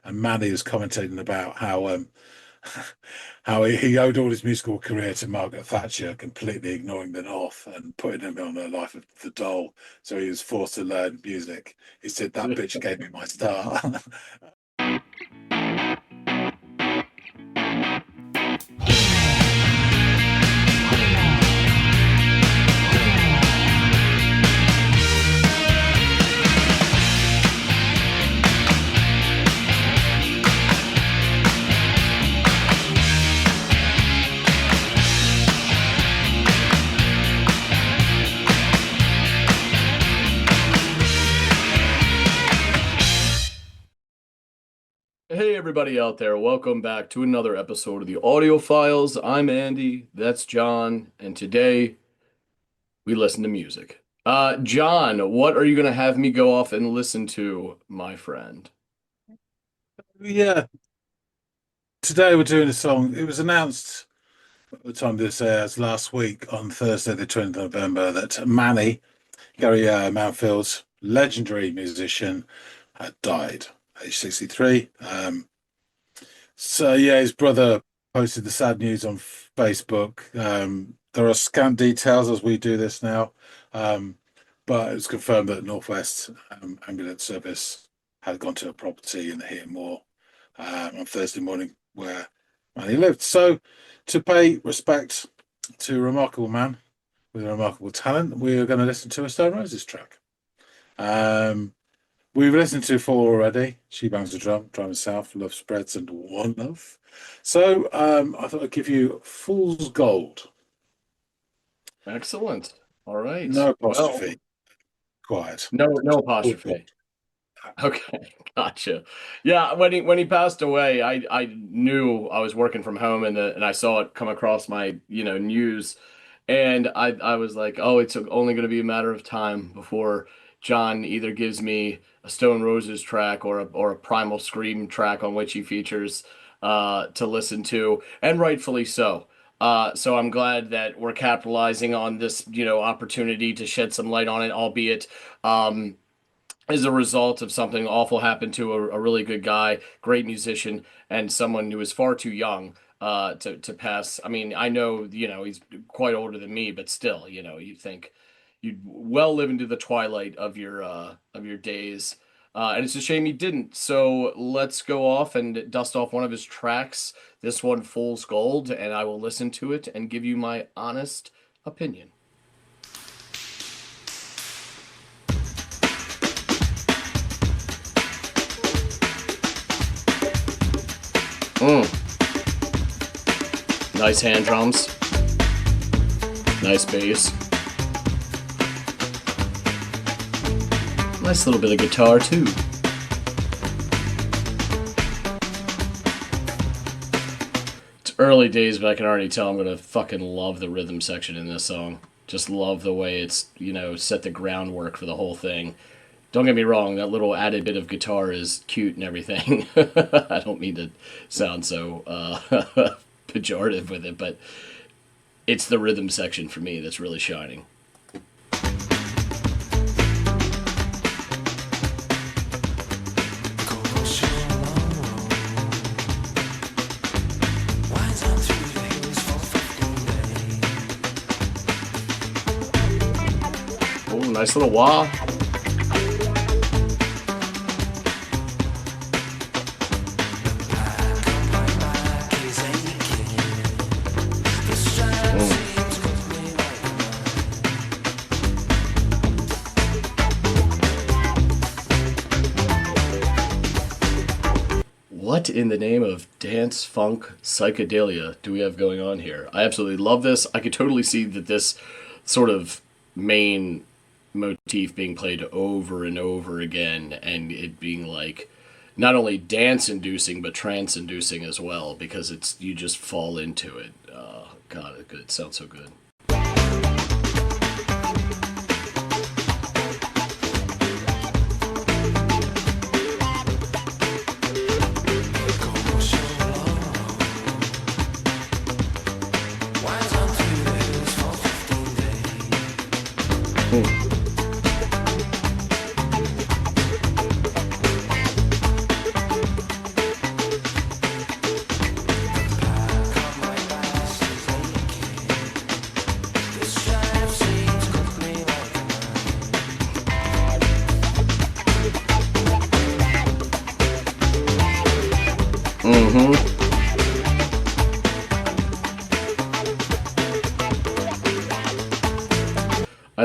and Manny was commentating about how how he owed all his musical career to Margaret Thatcher, completely ignoring the North and putting him on a life of the dole. So he was forced to learn music. He said that bitch gave me my start. Hey, everybody out there, welcome back to another episode of the Audiophiles. I'm Andy, that's John, and today we listen to music. John, what are you going to have me go off and listen to, my friend? Yeah, today we're doing a song. It was announced at the time this airs last week on Thursday, the 20th of November, that Manny, Gary Manfield's legendary musician, had died at age 63. So yeah, his brother posted the sad news on Facebook. There are scant details as we do this now, but it was confirmed that Northwest Ambulance Service had gone to a property in the Heaton Moor on Thursday morning where Manny lived. So, to pay respect to a remarkable man with a remarkable talent, we are going to listen to a Stone Roses track. We've listened to four already. She Bangs the Drum, Driving South, Love Spreads, and One Love. So I thought I'd give you Fool's Gold. Excellent. All right. No Well, apostrophe. Quiet. no apostrophe. Okay, gotcha. Yeah, when he passed away, I knew I was working from home and I saw it come across my, news, and I was like, oh, it's only going to be a matter of time before John either gives me a Stone Roses track or a Primal Scream track on which he features to listen to, and rightfully so. So I'm glad that we're capitalizing on this, opportunity to shed some light on it, albeit as a result of something awful happened to a really good guy, great musician, and someone who was far too young to pass. I mean, I know, he's quite older than me, but still, you think you'd well live into the twilight of your days. And it's a shame he didn't. So let's go off and dust off one of his tracks. This one, Fool's Gold, and I will listen to it and give you my honest opinion. Nice hand drums. Nice bass. Nice little bit of guitar too. It's early days, but I can already tell I'm gonna fucking love the rhythm section in this song. Just love the way it's, set the groundwork for the whole thing. Don't get me wrong, that little added bit of guitar is cute and everything. I don't mean to sound so pejorative with it, but it's the rhythm section for me that's really shining. Oh, nice little wah. What in the name of dance, funk, psychedelia do we have going on here? I absolutely love this. I could totally see that this sort of main motif being played over and over again, and it being like not only dance inducing but trance inducing as well, because it's you just fall into it. God, it sounds so good.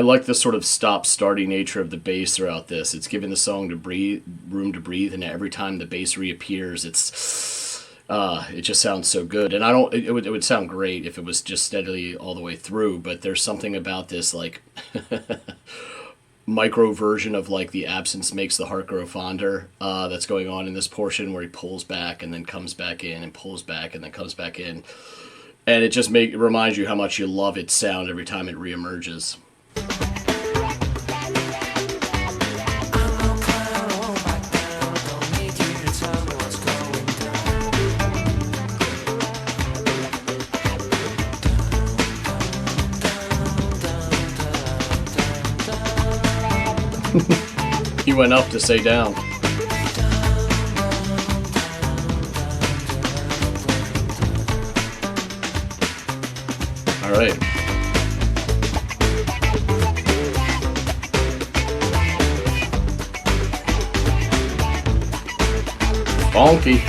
like the sort of stop-starty nature of the bass throughout this. It's giving the song to breathe, room to breathe, and every time the bass reappears, it just sounds so good. And I don't, it would sound great if it was just steadily all the way through. But there's something about this like micro version of like the absence makes the heart grow fonder that's going on in this portion where he pulls back and then comes back in and pulls back and then comes back in, and it reminds you how much you love its sound every time it reemerges. He went up to say down. All right. Funky.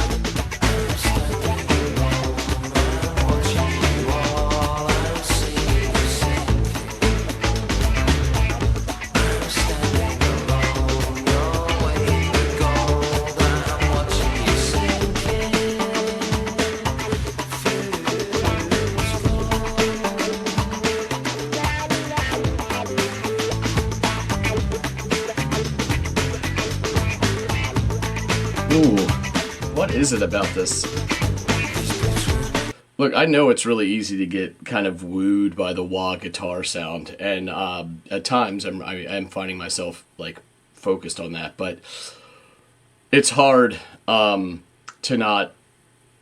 Ooh, what is it about this? Look, I know it's really easy to get kind of wooed by the wah guitar sound, and at times I'm finding myself like focused on that, but it's hard to not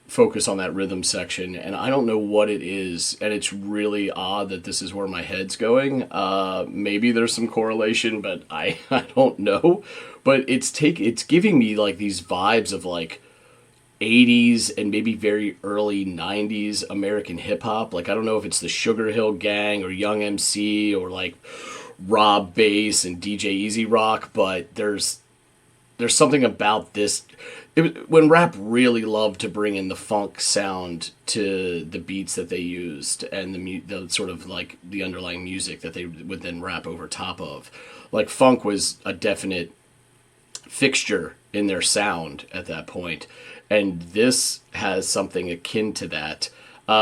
focus on that rhythm section, and I don't know what it is, and it's really odd that this is where my head's going. Maybe there's some correlation, but I don't know. But it's giving me like these vibes of like 80s and maybe very early 90s American hip hop. Like I don't know if it's the Sugar Hill Gang or Young MC or like Rob Bass and DJ Easy Rock, but there's something about this. When rap really loved to bring in the funk sound to the beats that they used and the sort of like the underlying music that they would then rap over top of, like funk was a definite fixture in their sound at that point, and this has something akin to that,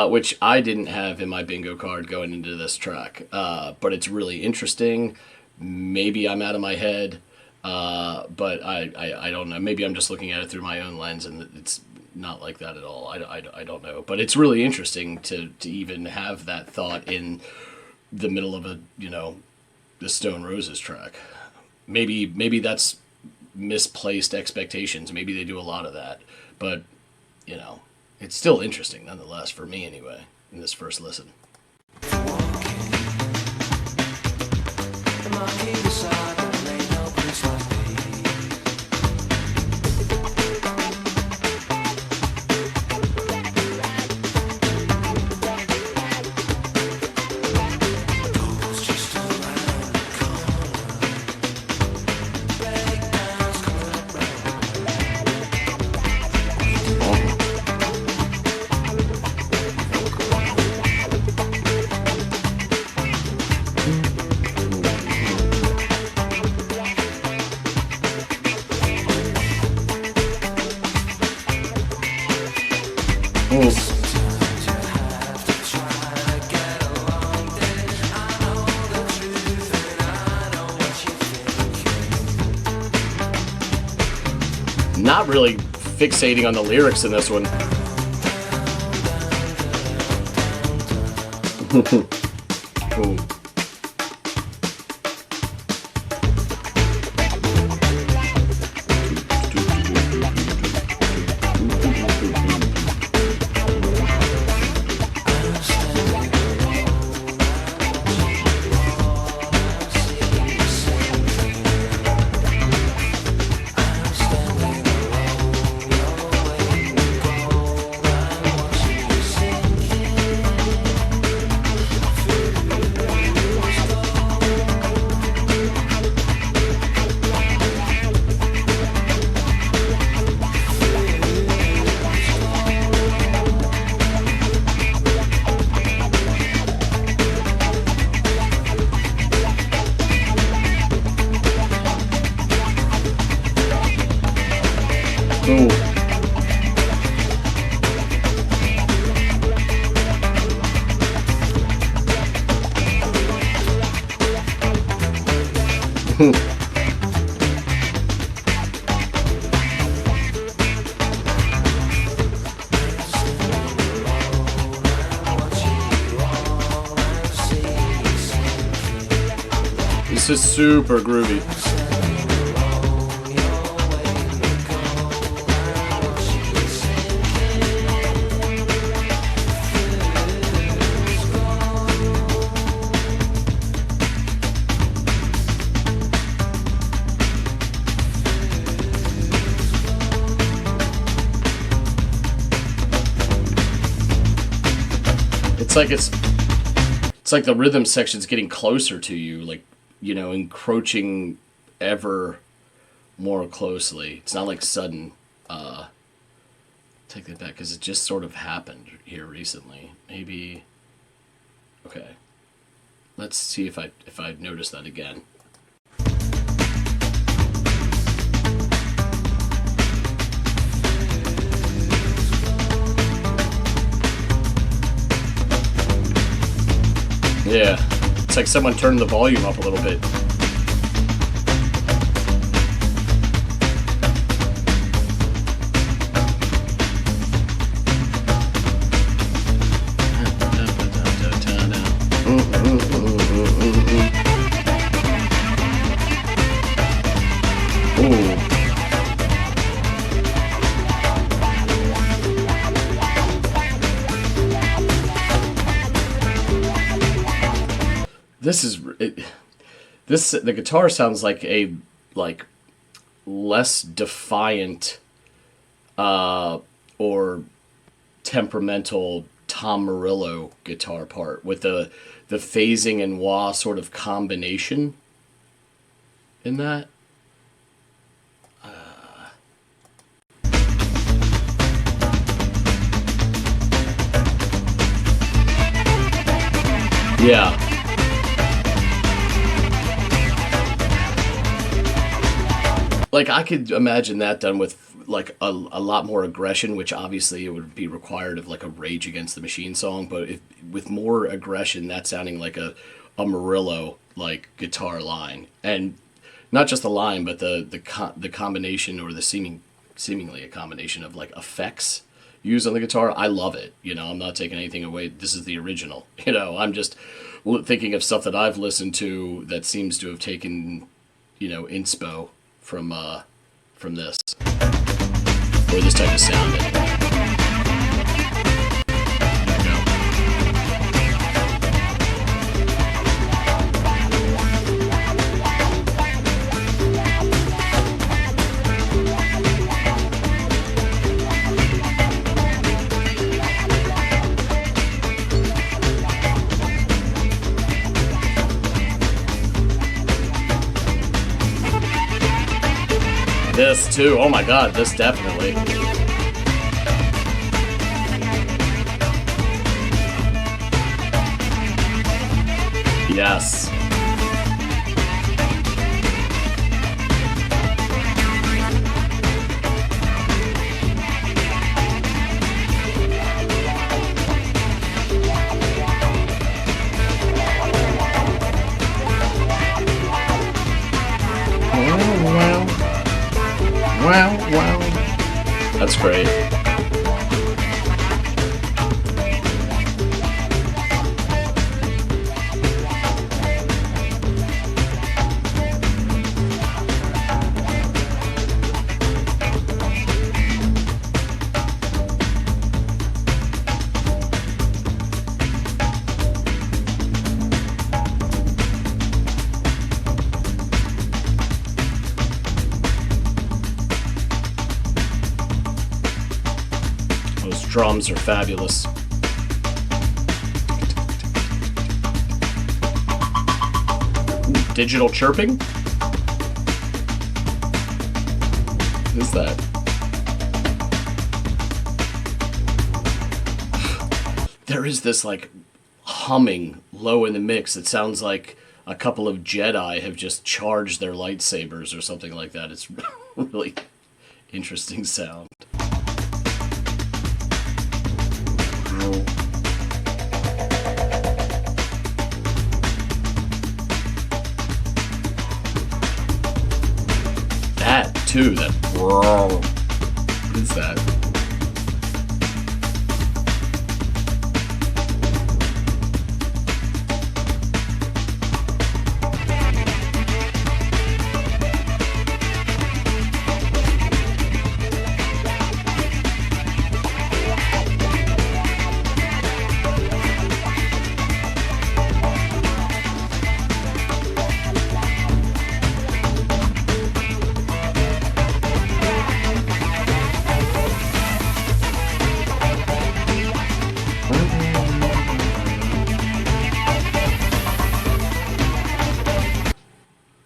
which I didn't have in my bingo card going into this track, but it's really interesting. Maybe I'm out of my head. But I don't know. Maybe I'm just looking at it through my own lens, and it's not like that at all. I don't know. But it's really interesting to even have that thought in the middle of the Stone Roses track. Maybe that's misplaced expectations. Maybe they do a lot of that. But, it's still interesting nonetheless, for me anyway, in this first listen. Not really fixating on the lyrics in this one. Ooh. Ooh. This is super groovy. It's like the rhythm section's getting closer to you, like, encroaching ever more closely. It's not like sudden. Take that back because it just sort of happened here recently. Maybe. Okay. Let's see if I notice that again. Yeah, it's like someone turned the volume up a little bit. Ooh. This is it, the guitar sounds like a like less defiant or temperamental Tom Morello guitar part with the phasing and wah sort of combination in that. Yeah. Like I could imagine that done with like a lot more aggression, which obviously it would be required of like a Rage Against the Machine song, but if with more aggression, that sounding like a Murillo like guitar line, and not just the line, but the combination or the seemingly a combination of like effects used on the guitar. I love it. I'm not taking anything away. This is the original. I'm just thinking of stuff that I've listened to that seems to have taken inspo from this or this type of sound. Anyway. Here we go. This too. Oh my god, this definitely. Yes. Wow, wow. That's great. Those drums are fabulous. Ooh, digital chirping? What is that? There is this like humming low in the mix that sounds like a couple of Jedi have just charged their lightsabers or something like that. It's really interesting sound. That too, that what is that?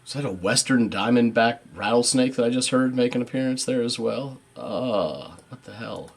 Is that a Western Diamondback rattlesnake that I just heard make an appearance there as well? What the hell?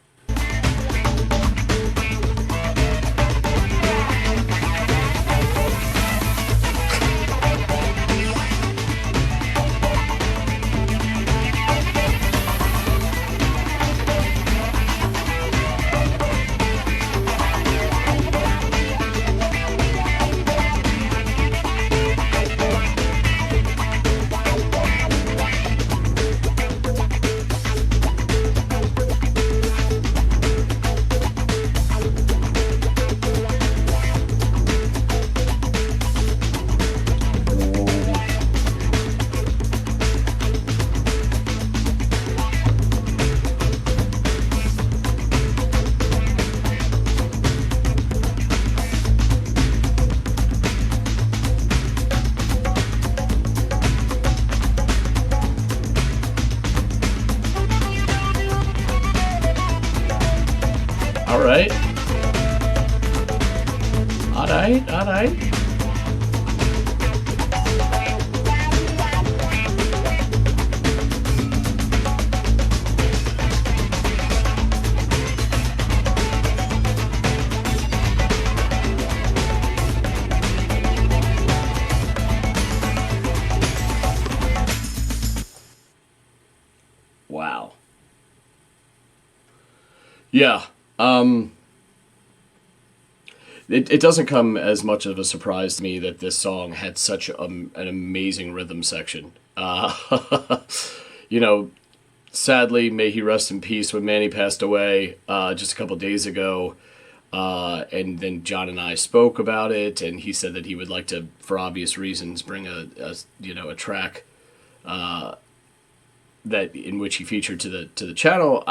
All right. All right. All right. Wow. Yeah. Um, it doesn't come as much of a surprise to me that this song had such an amazing rhythm section. You know, sadly, may he rest in peace when Manny passed away just a couple days ago. And then John and I spoke about it, and he said that he would like to, for obvious reasons, bring a track that in which he featured to the channel.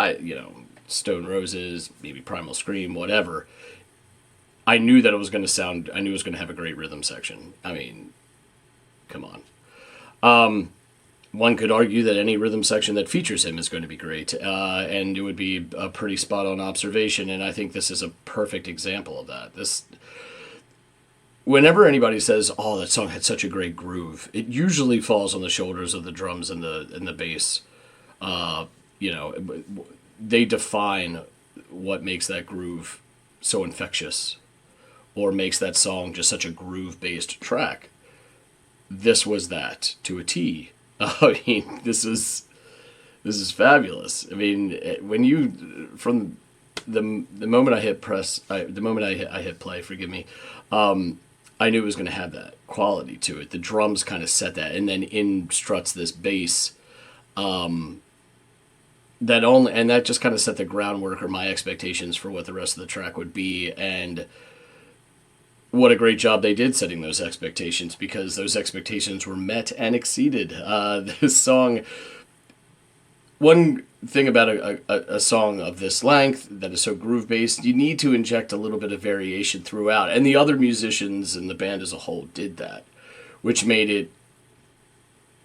Stone Roses, maybe Primal Scream, whatever. I knew that it was going to sound. I knew it was going to have a great rhythm section. I mean, come on. One could argue that any rhythm section that features him is going to be great, and it would be a pretty spot on observation. And I think this is a perfect example of that. Whenever anybody says, "Oh, that song had such a great groove," it usually falls on the shoulders of the drums and the bass. Uh, you know, they define what makes that groove so infectious, or makes that song just such a groove based track. This was that to a T. I mean, this is fabulous. I mean, when you from the moment I hit press, the moment I hit play, forgive me, I knew it was going to have that quality to it. The drums kind of set that, and then in struts this bass. That just kind of set the groundwork or my expectations for what the rest of the track would be, and what a great job they did setting those expectations, because those expectations were met and exceeded. This song, one thing about a song of this length that is so groove based, you need to inject a little bit of variation throughout, and the other musicians and the band as a whole did that, which made it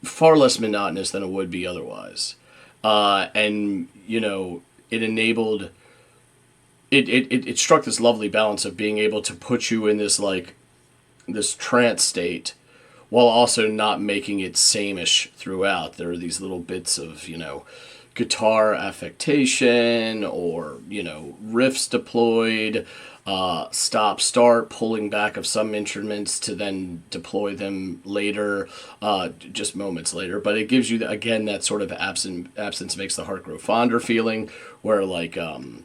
far less monotonous than it would be otherwise. And it enabled it struck this lovely balance of being able to put you in this trance state while also not making it sameish throughout. There are these little bits of guitar affectation, or riffs deployed, stop start pulling back of some instruments to then deploy them later, just moments later. But it gives you again that sort of absence makes the heart grow fonder feeling, where like it's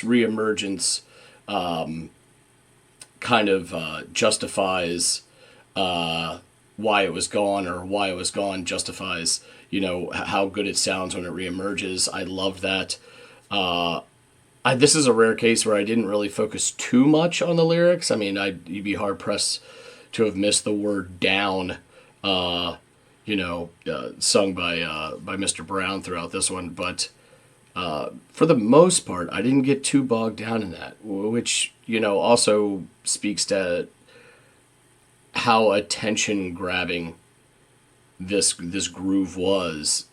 reemergence kind of justifies why it was gone, or why it was gone justifies how good it sounds when it reemerges. I love that. This is a rare case where I didn't really focus too much on the lyrics. I mean, you'd be hard pressed to have missed the word "down," sung by Mr. Brown throughout this one. But for the most part, I didn't get too bogged down in that, which also speaks to how attention grabbing this groove was.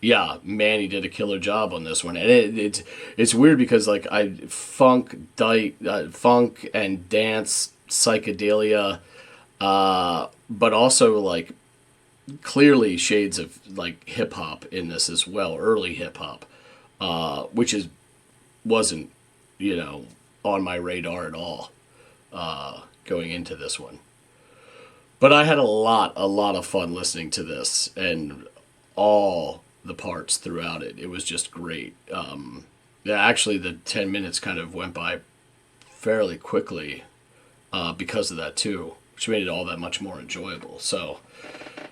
Yeah, man, he did a killer job on this one, and it's weird because like funk and dance psychedelia, but also like clearly shades of like hip hop in this as well, early hip hop, which is wasn't you know on my radar at all going into this one. But I had a lot of fun listening to this and all the parts throughout it. It was just great. Yeah, actually, the 10 minutes kind of went by fairly quickly because of that too, which made it all that much more enjoyable. So,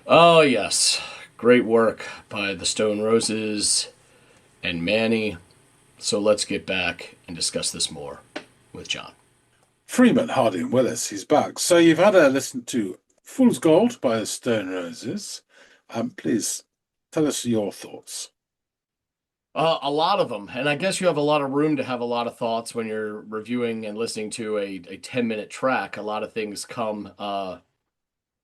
oh yes, great work by the Stone Roses and Manny. So let's get back and discuss this more with John. Freeman Harding Willis, he's back. So you've had a listen to Fool's Gold by the Stone Roses. Please tell us your thoughts. A lot of them. And I guess you have a lot of room to have a lot of thoughts when you're reviewing and listening to a 10-minute track. A lot of things come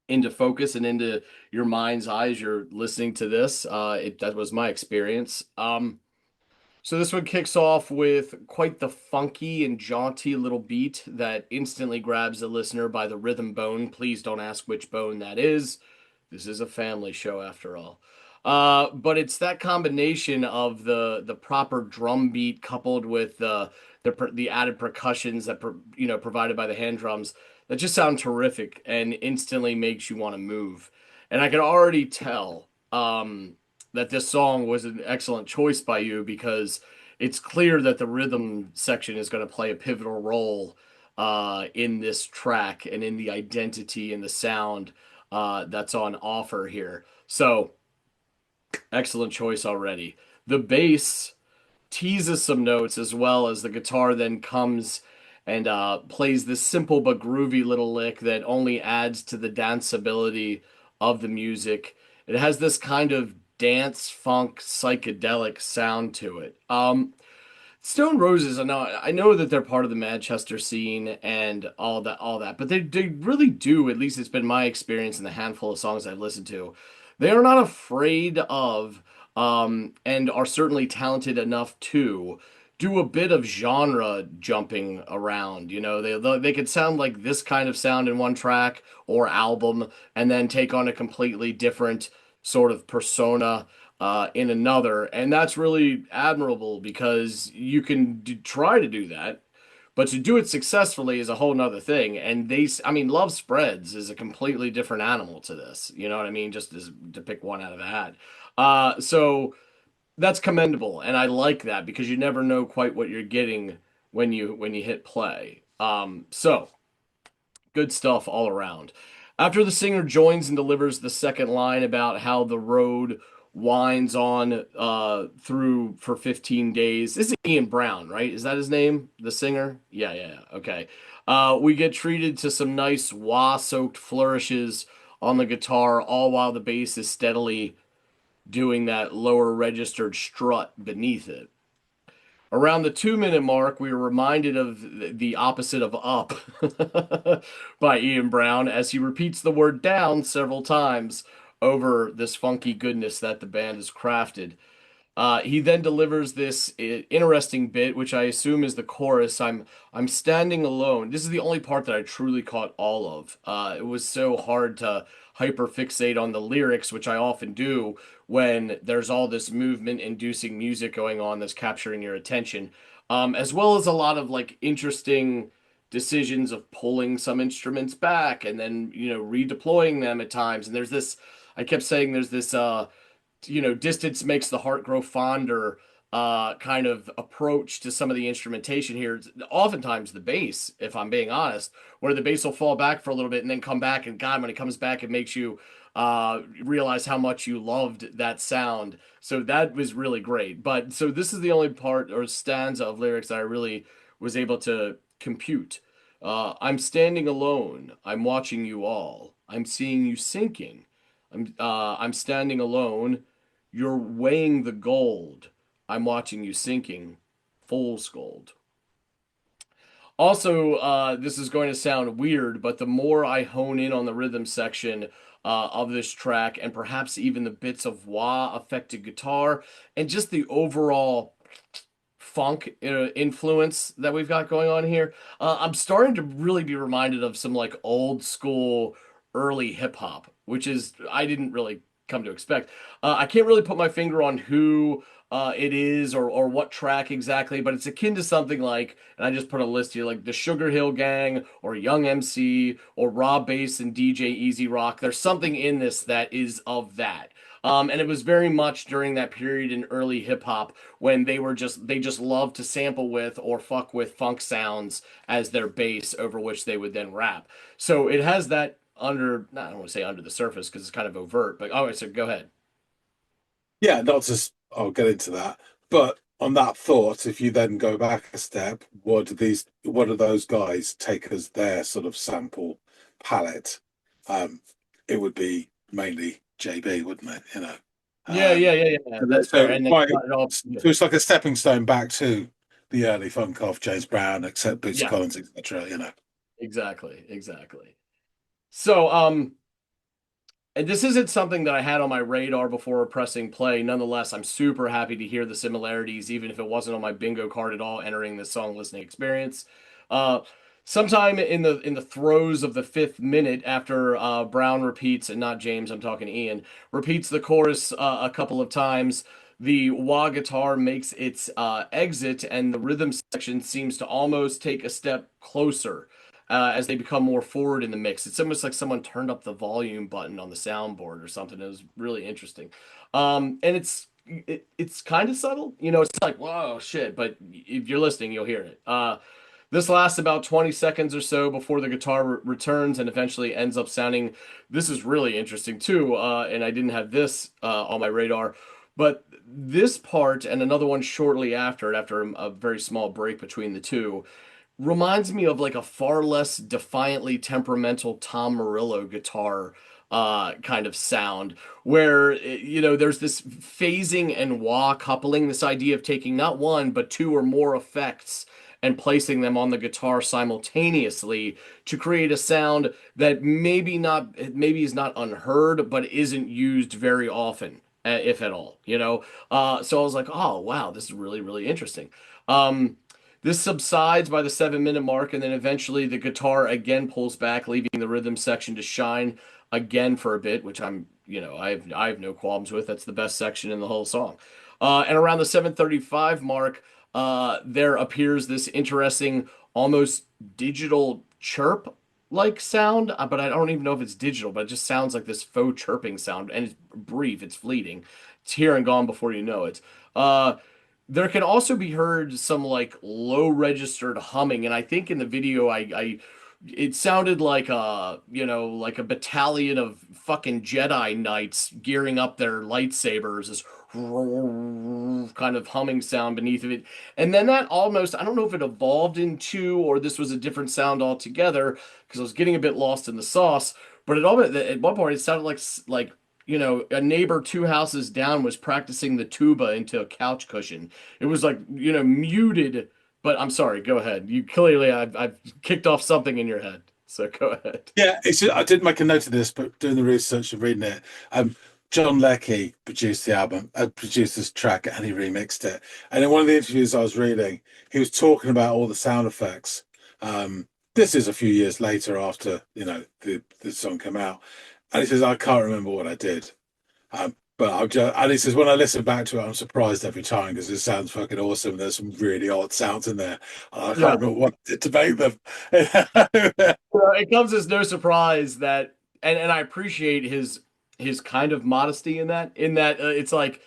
into focus and into your mind's eye as you're listening to this. That was my experience. So this one kicks off with quite the funky and jaunty little beat that instantly grabs the listener by the rhythm bone. Please don't ask which bone that is. This is a family show after all. But it's that combination of the proper drum beat coupled with the added percussions that provided by the hand drums that just sound terrific and instantly makes you want to move. And I could already tell that this song was an excellent choice by you because it's clear that the rhythm section is going to play a pivotal role in this track and in the identity and the sound that's on offer here. So, excellent choice already. The bass teases some notes as well as the guitar then comes and plays this simple but groovy little lick that only adds to the danceability of the music. It has this kind of dance funk psychedelic sound to it. Stone Roses, I know that they're part of the Manchester scene and all that, but they really do, at least it's been my experience in the handful of songs I've listened to. They are not afraid of and are certainly talented enough to do a bit of genre jumping around. They could sound like this kind of sound in one track or album and then take on a completely different sort of persona in another. And that's really admirable because you can try to do that, but to do it successfully is a whole nother thing. And I mean, Love Spreads is a completely different animal to this. You know what I mean? Just to pick one out of the hat. So that's commendable. And I like that because you never know quite what you're getting when you hit play. So good stuff all around. After the singer joins and delivers the second line about how the road winds on through for 15 days. This is Ian Brown, right? Is that his name? The singer? Yeah, yeah, yeah. Okay. We get treated to some nice wah-soaked flourishes on the guitar, all while the bass is steadily doing that lower registered strut beneath it. Around the 2 minute mark, we were reminded of the opposite of up by Ian Brown as he repeats the word down several times over this funky goodness that the band has crafted. He then delivers this interesting bit, which I assume is the chorus. I'm standing alone. This is the only part that I truly caught all of. It was so hard to hyperfixate on the lyrics, which I often do when there's all this movement-inducing music going on that's capturing your attention. as well as a lot of like interesting decisions of pulling some instruments back and then, redeploying them at times. And there's this, I kept saying there's this distance makes the heart grow fonder kind of approach to some of the instrumentation here. It's oftentimes the bass, if I'm being honest, where the bass will fall back for a little bit and then come back, and God, when it comes back, it makes you realize how much you loved that sound. So that was really great. But so this is the only part or stanza of lyrics that I really was able to compute. I'm standing alone. I'm watching you all. I'm seeing you sinking. I'm standing alone. You're weighing the gold. I'm watching you sinking. Fool's gold. Also, this is going to sound weird, but the more I hone in on the rhythm section of this track, and perhaps even the bits of wah affected guitar, and just the overall funk influence that we've got going on here, I'm starting to really be reminded of some like old school early hip hop, which is I didn't really come to expect. I can't really put my finger on who it is or what track exactly, but it's akin to something like, and I just put a list here, like the Sugar Hill Gang or Young MC or Rob Bass and DJ Easy Rock. There's something in this that is of that. And it was very much during that period in early hip hop when they just loved to sample with or fuck with funk sounds as their base over which they would then rap. So it has that under, I don't want to say under the surface because it's kind of overt, but oh, so go ahead. Yeah, not just I'll get into that. But on that thought, if you then go back a step, what do those guys take as their sort of sample palette? Um, it would be mainly JB, wouldn't it? Yeah, Um, yeah, yeah, yeah. and That's fair. so And they quite got it all. so it's like a stepping stone back to the early funk of James Brown, except Boots Yeah, Collins, etc. exactly, exactly. So, and this isn't something that I had on my radar before pressing play. Nonetheless, I'm super happy to hear the similarities, even if it wasn't on my bingo card at all entering this song listening experience. Uh, Sometime in the throes of the fifth minute, after Brown repeats, and not James, I'm talking Ian, repeats the chorus a couple of times. The wah guitar makes its exit, and the rhythm section seems to almost take a step closer as they become more forward in the mix. It's almost like someone turned up the volume button on the soundboard or something. It was really interesting. And it's kind of subtle, it's like, whoa, shit, but if you're listening, you'll hear it. This lasts about 20 seconds or so before the guitar returns and eventually ends up sounding. This is really interesting too, and I didn't have this on my radar, but this part and another one shortly after it, after a very small break between the two, reminds me of like a far less defiantly temperamental Tom Morello guitar kind of sound where there's this phasing and wah coupling, this idea of taking not one but two or more effects and placing them on the guitar simultaneously to create a sound that maybe is not unheard but isn't used very often, if at all, so I was like, oh wow, this is really really interesting. This subsides by the 7 minute mark, and then eventually the guitar again pulls back, leaving the rhythm section to shine again for a bit, which I have no qualms with. That's the best section in the whole song. And around the 7:35 mark, there appears this interesting, almost digital chirp like sound, but I don't even know if it's digital, but it just sounds like this faux chirping sound, and it's brief, it's fleeting. It's here and gone before you know it. There can also be heard some like low registered humming, and I think in the video I it sounded like like a battalion of fucking Jedi Knights gearing up their lightsabers, this kind of humming sound beneath of it. And then that almost, I don't know if it evolved into or this was a different sound altogether because I was getting a bit lost in the sauce, but at one point it sounded like a neighbor two houses down was practicing the tuba into a couch cushion. It was like, muted, but I'm sorry, go ahead. You clearly, I've kicked off something in your head. So go ahead. Yeah, I did make a note of this, but doing the research and reading it, John Leckie produced the album, produced this track, and he remixed it. And in one of the interviews I was reading, he was talking about all the sound effects. This is a few years later after the song came out, and he says, "I can't remember what I did." But I'm just, and he says when I listen back to it, I'm surprised every time because it sounds fucking awesome. There's some really odd sounds in there. I Yeah. can't remember what to make them. Well, it comes as no surprise that, and I appreciate his kind of modesty in that it's like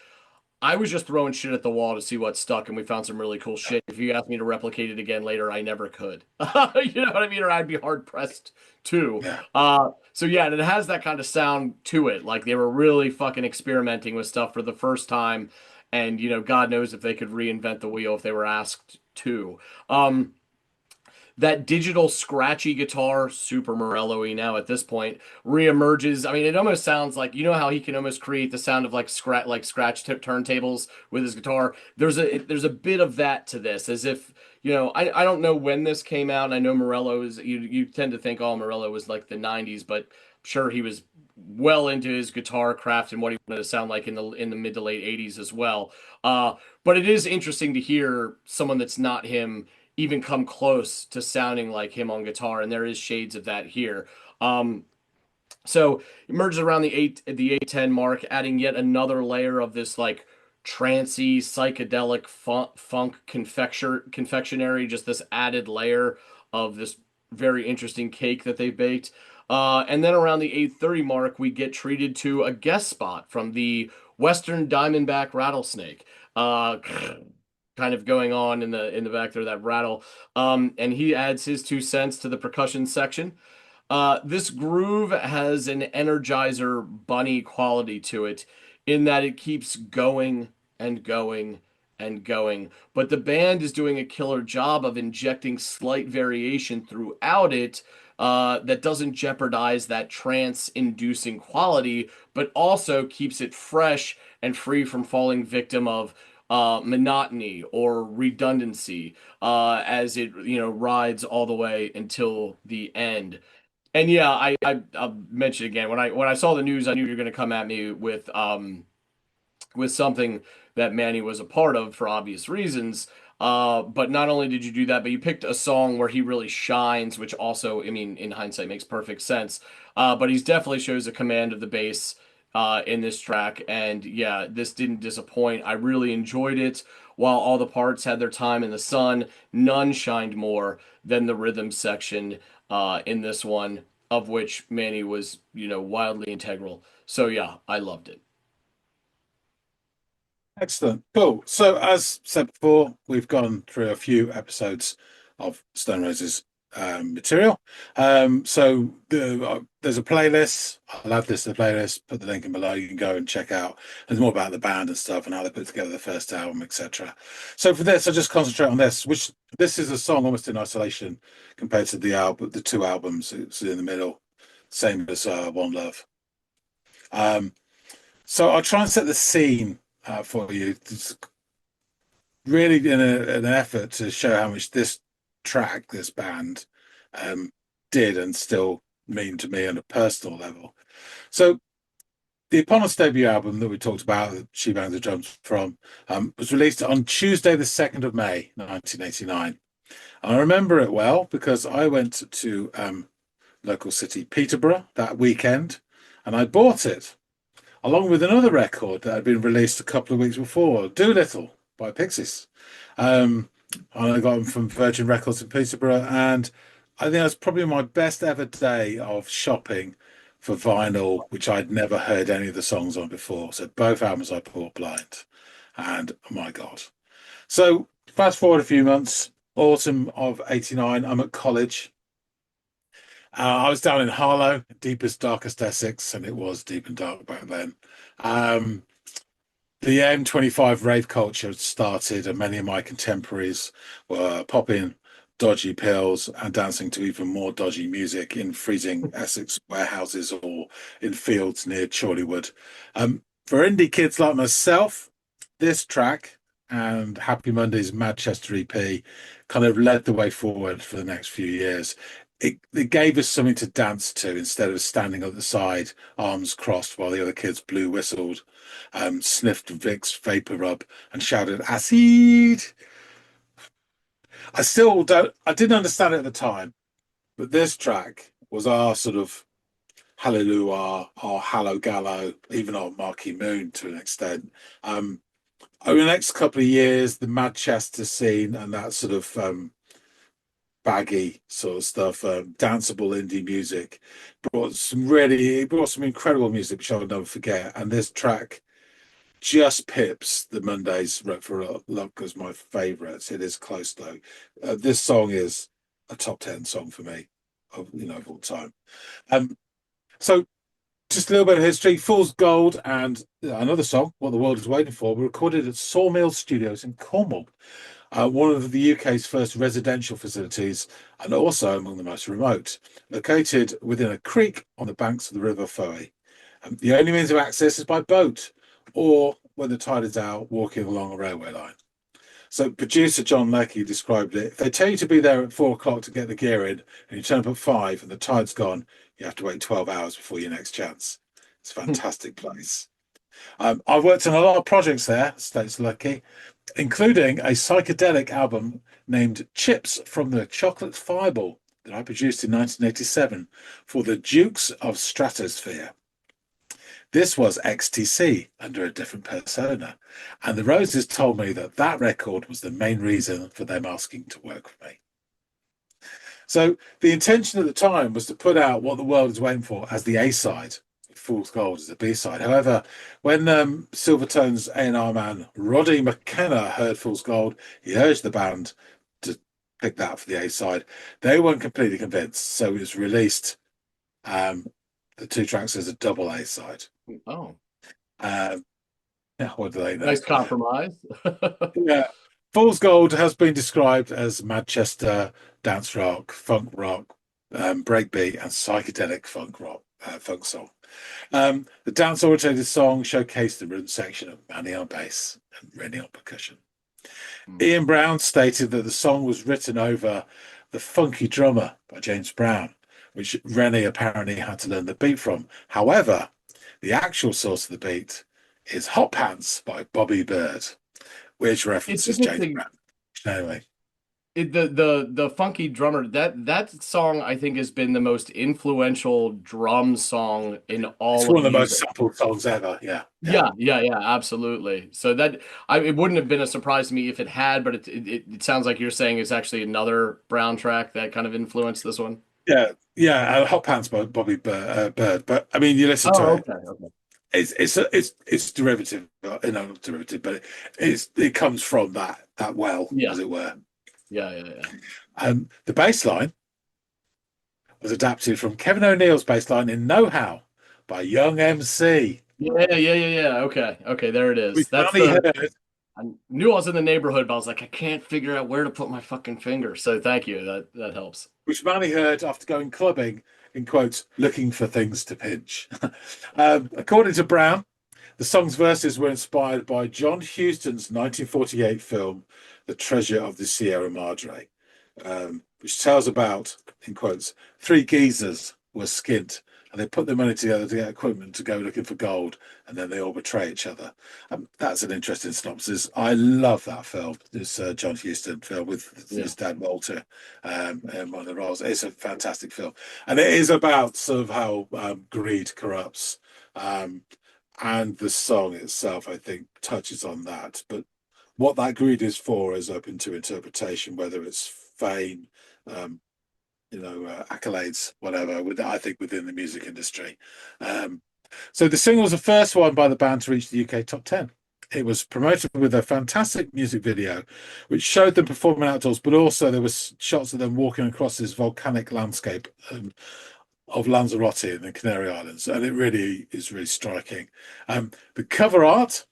I was just throwing shit at the wall to see what stuck, and we found some really cool shit. If you asked me to replicate it again later, I never could. You know what I mean? Or I'd be hard pressed to. Yeah, So yeah, and it has that kind of sound to it. Like they were really fucking experimenting with stuff for the first time, and God knows if they could reinvent the wheel if they were asked to. Um, that digital scratchy guitar, super Morello-y now at this point, reemerges. I mean, it almost sounds like how he can almost create the sound of scratch turntables with his guitar. There's a bit of that to this, as if I don't know when this came out. And I know Morello is you tend to think Morello was like the '90s, but I'm sure he was well into his guitar craft and what he wanted to sound like in the mid to late '80s as well. Uh, but it is interesting to hear someone that's not him even come close to sounding like him on guitar, and there is shades of that here. So emerges around the 810 mark, adding yet another layer of this like trancy psychedelic funk confectionery, just this added layer of this very interesting cake that they baked. And then around the 830 mark, we get treated to a guest spot from the Western Diamondback Rattlesnake. Kind of going on in the back there, that rattle. And he adds his 2 cents to the percussion section. This groove has an Energizer bunny quality to it in that it keeps going and going and going. But the band is doing a killer job of injecting slight variation throughout it that doesn't jeopardize that trance inducing quality, but also keeps it fresh and free from falling victim of monotony or redundancy as it rides all the way until the end. And yeah, I'll mention again when I saw the news, I knew you were going to come at me with something that Manny was a part of for obvious reasons. But not only did you do that, but you picked a song where he really shines, which also, I mean, in hindsight, makes perfect sense. But he's definitely shows a command of the bass in this track, and yeah, this didn't disappoint. I really enjoyed it. While all the parts had their time in the sun, none shined more than the rhythm section in this one, of which Manny was, wildly integral. So yeah, I loved it. excellent, cool. So, as said before, we've gone through a few episodes of Stone Roses material. There's a playlist. I'll add this to the playlist. Put the link in below. You can go and check out. There's more about the band and stuff and how they put together the first album, etc. So for this, I just concentrate on this, which this is a song almost in isolation compared to the two albums. It's in the middle, same as One Love. Um, so I'll try and set the scene for you. It's really an effort to show how much this band, um, did and still mean to me on a personal level. So the Eponymous debut album that we talked about, that She Bangs the Drums from, was released on Tuesday, the 2nd of May, 1989. And I remember it well because I went to local city Peterborough that weekend and I bought it along with another record that had been released a couple of weeks before, Doolittle by Pixies. Um, and I got them from Virgin Records in Peterborough, and I think that was probably my best ever day of shopping for vinyl, which I'd never heard any of the songs on before. So both albums I bought blind, and oh my God. So fast forward a few months, autumn of '89, I'm at college. I was down in Harlow, deepest, darkest Essex, and it was deep and dark back then. Um, the M25 rave culture had started, and many of my contemporaries were popping dodgy pills and dancing to even more dodgy music in freezing Essex warehouses or in fields near Chorleywood. For indie kids like myself, this track and Happy Monday's Manchester EP kind of led the way forward for the next few years. It gave us something to dance to instead of standing at the side, arms crossed, while the other kids blew whistled, sniffed Vicks vapor rub, and shouted "acid." I didn't understand it at the time, but this track was our sort of Hallelujah, or Hallow Gallow, even on Marquee Moon to an extent. Over the next couple of years, the Manchester scene and that sort of baggy sort of stuff, danceable indie music, brought some incredible music which I'll never forget. And this track just pips the Mondays for Luck as my favourites. It is close though. This song is a top 10 song for me, of all time. Um, so just a little bit of history. Fool's Gold and another song, What the World is Waiting For, were recorded at Sawmill Studios in Cornwall, one of the UK's first residential facilities and also among the most remote, located within a creek on the banks of the River Fowey. The only means of access is by boat or, when the tide is out, walking along a railway line. So producer John Leckie described it. If they tell you to be there at 4 o'clock to get the gear in and you turn up at 5 and the tide's gone, you have to wait 12 hours before your next chance. It's a fantastic place. I've worked on a lot of projects there, states Leckie, including a psychedelic album named Chips from the Chocolate Fireball that I produced in 1987 for the Dukes of Stratosphere. This was XTC under a different persona, and the Roses told me that that record was the main reason for them asking to work with me. So the intention at the time was to put out What the World is Waiting For as the A-side, Fool's Gold as the B-side. However, when Silvertone's A&R man Roddy McKenna heard Fool's Gold, he urged the band to pick that for the A-side. They weren't completely convinced, so it was released, the two tracks as a double A-side. Oh, What do they know? nice compromise. Yeah. Fool's Gold has been described as Manchester dance rock, funk rock, breakbeat, and psychedelic funk song. The dance-oriented song showcased the rhythm section of Manny on bass and Rennie on percussion. Ian Brown stated that the song was written over The Funky Drummer by James Brown, which Rennie apparently had to learn the beat from. However, the actual source of the beat is Hot Pants by Bobby Bird, which It's references James interesting. Brown. Anyway, The funky drummer, that song I think has been the most influential drum song in it's all one of of the most music. sampled songs ever. Yeah, yeah. Yeah, absolutely. So it wouldn't have been a surprise to me if it had, but it sounds like you're saying it's actually another Brown track that kind of influenced this one. Yeah. Hot Pants by Bobby Bird. But I mean, you listen to Oh, it. okay, okay. It's derivative, not derivative, but it comes from that well, Yeah, as it were. yeah. The bass line was adapted from Kevin O'Neill's bass line in Know How by Young MC, Yeah. Okay, there it is. which That's Manny the heard, I knew I was in the neighborhood, but I was like, I can't figure out where to put my fucking finger. So thank you. That helps. which Manny heard after going clubbing, in quotes, looking for things to pinch. According to Brown, the song's verses were inspired by John Huston's 1948 film, The Treasure of the Sierra Madre, which tells about, in quotes, three geezers were skint and they put their money together to get equipment to go looking for gold, and then they all betray each other. That's an interesting synopsis. I love that film, this John Huston film with Yeah. his dad Walter, in one of the roles. It's a fantastic film, and it is about sort of how greed corrupts. And the song itself, I think, touches on that. But what that greed is for is open to interpretation, whether it's fame, um, accolades, whatever. I think within the music industry. So the single was the first one by the band to reach the UK top 10. It was promoted with a fantastic music video, which showed them performing outdoors, but also there was shots of them walking across this volcanic landscape of Lanzarote in the Canary Islands, and it really is really striking. The cover art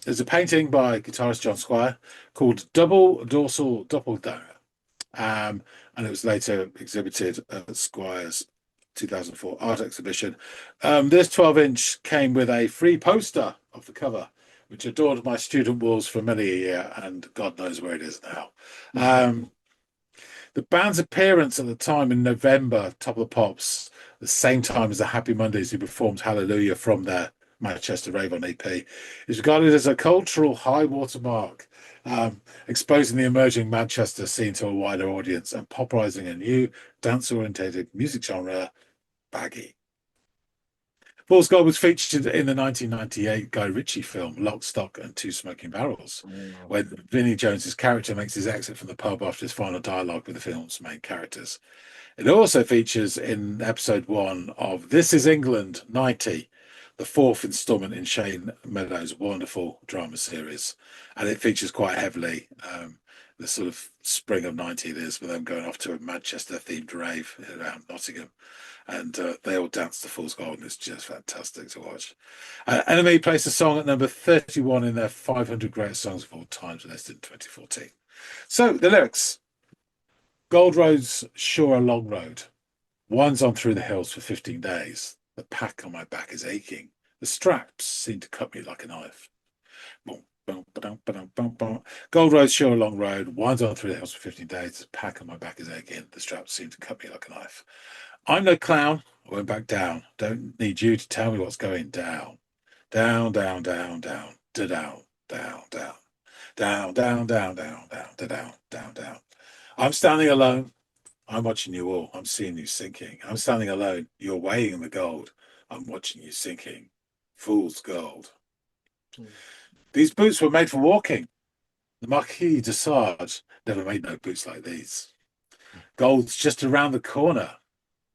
is a painting by guitarist John Squire called Double Dorsal Doppelganger, and it was later exhibited at Squire's 2004 art exhibition. This 12-inch came with a free poster of the cover, which adorned my student walls for many a year, and God knows where it is now. The band's appearance at the time in November, Top of the Pops, the same time as the Happy Mondays, who performed Hallelujah from their Manchester Rave on EP, is regarded as a cultural high watermark, exposing the emerging Manchester scene to a wider audience and popularizing a new dance-orientated music genre, baggy. Fool's Gold was featured in the 1998 Guy Ritchie film Lock, Stock and Two Smoking Barrels, Oh. when Vinnie Jones's character makes his exit from the pub after his final dialogue with the film's main characters. It also features in episode 1 of This Is England 90, the fourth installment in Shane Meadows' wonderful drama series. And it features quite heavily the sort of spring of 90 it is, with them going off to a Manchester themed rave around Nottingham. And they all dance to Fool's Gold, and it's just fantastic to watch. Enemy placed a song at number 31 in their 500 greatest songs of all time, released in 2014. So the lyrics: Gold roads sure a long road. One's on through the hills for 15 days. The pack on my back is aching. The straps seem to cut me like a knife. Boom, boom, ba-dum, ba-dum, bum, bum. Gold road's sure a long road. One's on through the hills for 15 days. The pack on my back is aching. The straps seem to cut me like a knife. I'm no clown. I won't back down. Don't need you to tell me what's going down. Down, down, down, down, da down, down, down, down, down, down, down, down, da down, down, down. I'm standing alone. I'm watching you all. I'm seeing you sinking. I'm standing alone. You're weighing the gold. I'm watching you sinking. Fool's gold. These boots were made for walking. The Marquis de Sade never made no boots like these. Gold's just around the corner.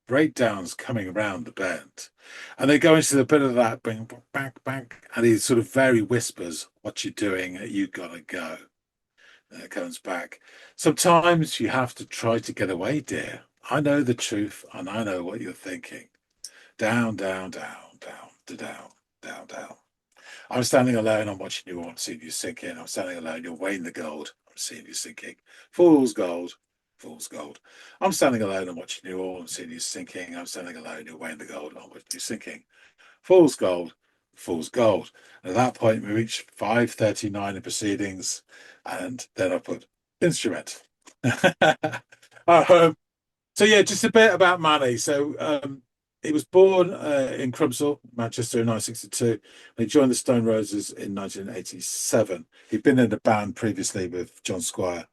Breakdowns coming around the bend. And they go into the bit of that bang, bang, bang, and he sort of very whispers, what you doing? You gotta go. And it comes back. Sometimes you have to try to get away, dear. I know the truth and I know what you're thinking. Down, down, down, down, down, down, down. I'm standing alone. I'm watching you all. I'm seeing you sinking. I'm standing alone. You're weighing the gold. I'm seeing you sinking. Fool's gold. Fool's gold. I'm standing alone. I'm watching you all. I'm seeing you sinking. I'm standing alone. You're weighing the gold. I'm watching you sinking. Fool's gold. Fool's gold. And at that point, we reach 5:39 in proceedings, and then I put instrument. um, so yeah, just a bit about Manny. So he was born in Crumpsall, Manchester in 1962. He joined the Stone Roses in 1987. He'd been in the band previously with John Squire.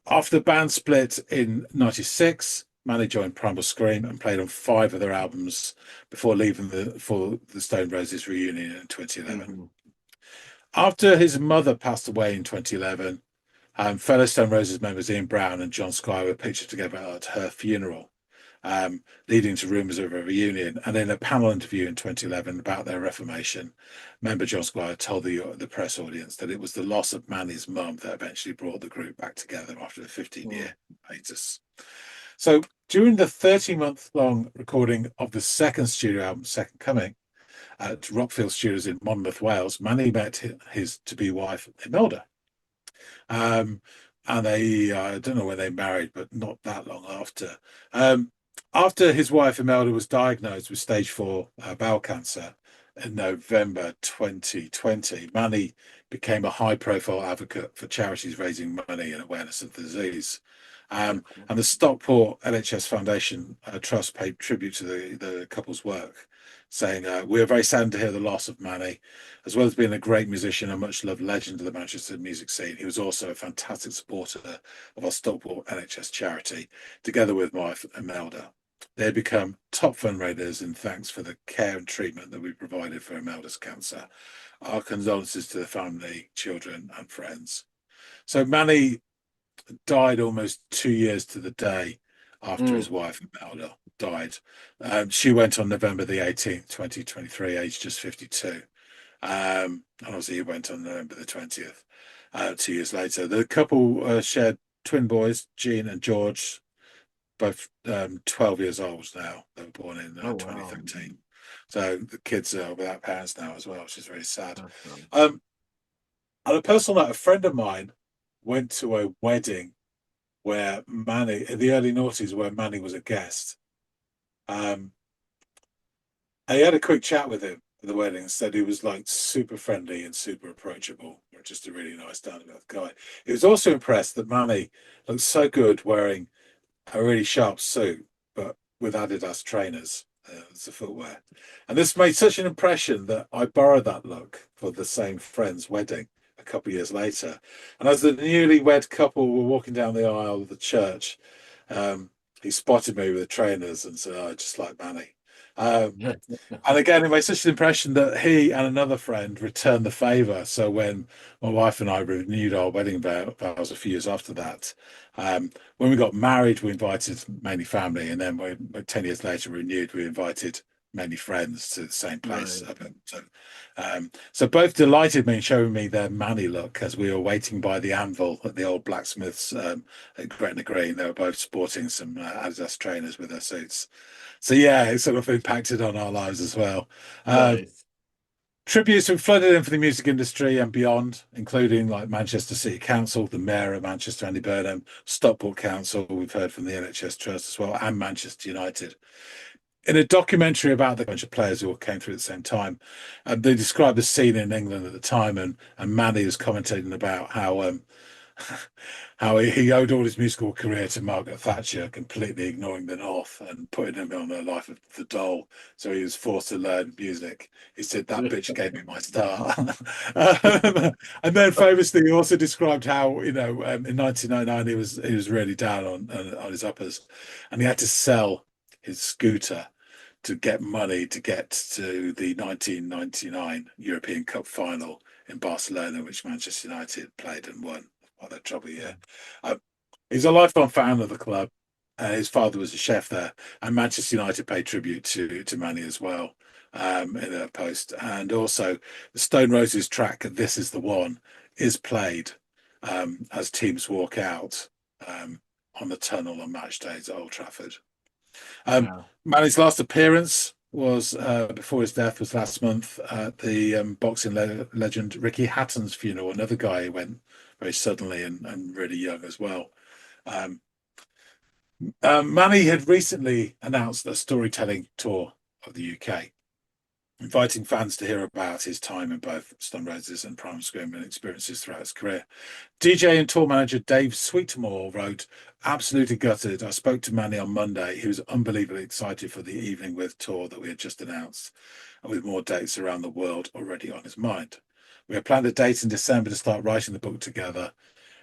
After the band split in 96, Manny joined Primal Scream and played on 5 of their albums before leaving for the Stone Roses reunion in 2011. Mm-hmm. After his mother passed away in 2011, fellow Stone Roses members Ian Brown and John Squire were pictured together at her funeral, leading to rumours of a reunion. And in a panel interview in 2011 about their reformation, member John Squire told the press audience that it was the loss of Manny's mum that eventually brought the group back together after a 15-year hiatus. So during the 30-month-long recording of the second studio album, Second Coming, at Rockfield Studios in Monmouth, Wales, Manny met his to-be wife, Imelda. And they, I don't know when they married, but not that long after. After his wife Imelda was diagnosed with stage 4 bowel cancer in November 2020, Manny became a high-profile advocate for charities raising money and awareness of the disease. And the Stockport NHS Foundation Trust paid tribute to the couple's work, saying, we are very saddened to hear the loss of Manny. As well as being a great musician and much-loved legend of the Manchester music scene, he was also a fantastic supporter of our Stockport NHS charity, together with my wife Imelda. They become top fundraisers in thanks for the care and treatment that we provided for Imelda's cancer. Our condolences to the family, children, and friends. So Manny died almost 2 years to the day after his wife Imelda died. She went on November the 18th, 2023, aged just 52. And obviously he went on November the 20th, 2 years later. The couple shared twin boys, Jean and George, both 12 years old now. They were born in 2013. So the kids are without parents now as well, which is very sad. On a personal note, a friend of mine went to a wedding where Manny, in the early noughties, where Manny was a guest. And he had a quick chat with him at the wedding and said he was like super friendly and super approachable. Just a really nice, down-to-earth guy. He was also impressed that Manny looked so good wearing a really sharp suit, but with Adidas trainers as the footwear. And this made such an impression that I borrowed that look for the same friend's wedding a couple of years later. And as the newlywed couple were walking down the aisle of the church, he spotted me with the trainers and said, "Oh, I just like Manny." And again, it made such an impression that he and another friend returned the favor. So when my wife and I renewed our wedding vows a few years after that, when we got married, we invited mainly family, and then when 10 years later renewed, we invited many friends to the same place. Right. So both delighted me in showing me their manny look as we were waiting by the anvil at the old blacksmiths at Gretna Green. They were both sporting some Adidas trainers with their suits. So yeah, it sort of impacted on our lives as well. Uh, Nice. Tributes have flooded in for the music industry and beyond, including like Manchester City Council, the Mayor of Manchester, Andy Burnham, Stockport Council, we've heard from the NHS Trust as well, and Manchester United. In a documentary about the bunch of players who all came through at the same time, they described the scene in England at the time, and Manny was commentating about how he owed all his musical career to Margaret Thatcher, completely ignoring the North and putting him on the life of the dole. So he was forced to learn music. He said, "That bitch gave me my start." And then famously, he also described how, in 1999 he was really down on his uppers, and he had to sell his scooter to get money to get to the 1999 European Cup final in Barcelona, which Manchester United played and won. Oh, that trouble year. Uh, he's a lifelong fan of the club. His father was a chef there, and Manchester United paid tribute to Manny as well in a post. And also, the Stone Roses track "This Is the One" is played as teams walk out on the tunnel on match days at Old Trafford. Um, Wow. Manny's last appearance was before his death was last month at the boxing legend Ricky Hatton's funeral. Another guy who went very suddenly and really young as well. Um, Manny had recently announced a storytelling tour of the UK, inviting fans to hear about his time in both Stone Roses and Prime Scream and experiences throughout his career. DJ and tour manager Dave Sweetmore wrote, "Absolutely gutted. I spoke to Manny on Monday. He was unbelievably excited for the Evening With tour that we had just announced, and with more dates around the world already on his mind. We had planned a date in December to start writing the book together.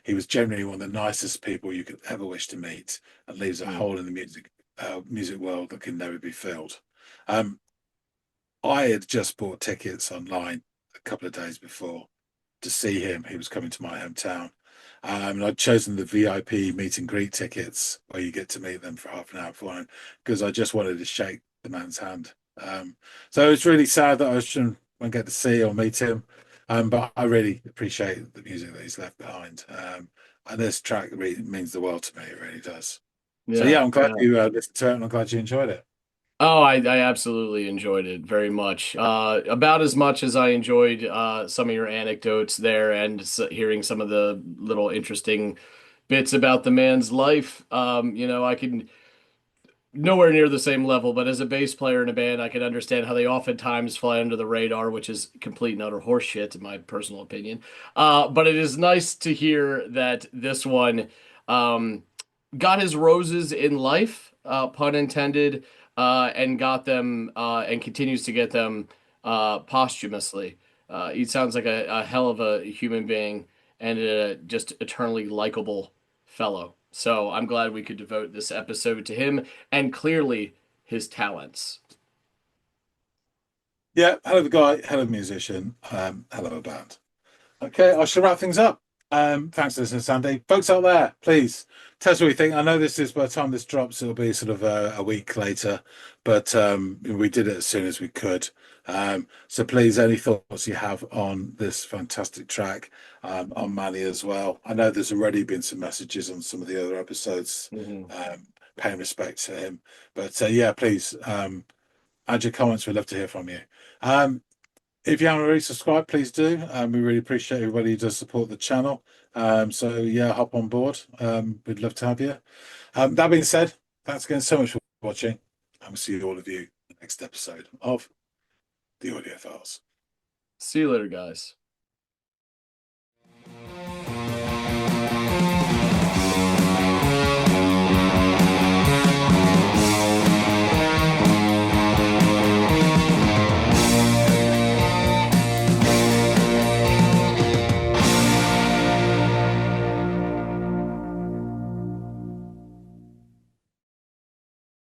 He was generally one of the nicest people you could ever wish to meet, and leaves a Mm. hole in the music world that can never be filled." Um, I had just bought tickets online a couple of days before to see him. He was coming to my hometown. And I'd chosen the VIP meet and greet tickets where you get to meet them for half an hour beforehand because I just wanted to shake the man's hand. So it's really sad that I won't get to see or meet him. But I really appreciate the music that he's left behind. And this track really means the world to me. It really does. So Yeah, yeah, I'm glad yeah. you listened to it and I'm glad you enjoyed it. Oh, I absolutely enjoyed it very much. About as much as I enjoyed some of your anecdotes there and hearing some of the little interesting bits about the man's life. I can nowhere near the same level, but as a bass player in a band, I can understand how they oftentimes fly under the radar, which is complete and utter horseshit, in my personal opinion. But it is nice to hear that this one um, got his roses in life, pun intended, and got them and continues to get them posthumously. He sounds like a hell of a human being and a just eternally likable fellow. So I'm glad we could devote this episode to him and clearly his talents. Yeah, hell of a guy, hell of a musician, hell of a band. Okay, I shall wrap things up. Thanks for listening, Sandy. Folks out there, please tell us what you think. I know this is by the time this drops, it'll be sort of a week later, but we did it as soon as we could. So please, any thoughts you have on this fantastic track, on Manny as well. I know there's already been some messages on some of the other episodes, Mhm. paying respect to him. But yeah, please add your comments. We'd love to hear from you. Um, if you haven't already subscribed, please do. We really appreciate everybody who does support the channel. So yeah, hop on board. We'd love to have you. That being said, thanks again so much for watching. I will see all of you in the next episode of the Audiophiles. See you later, guys.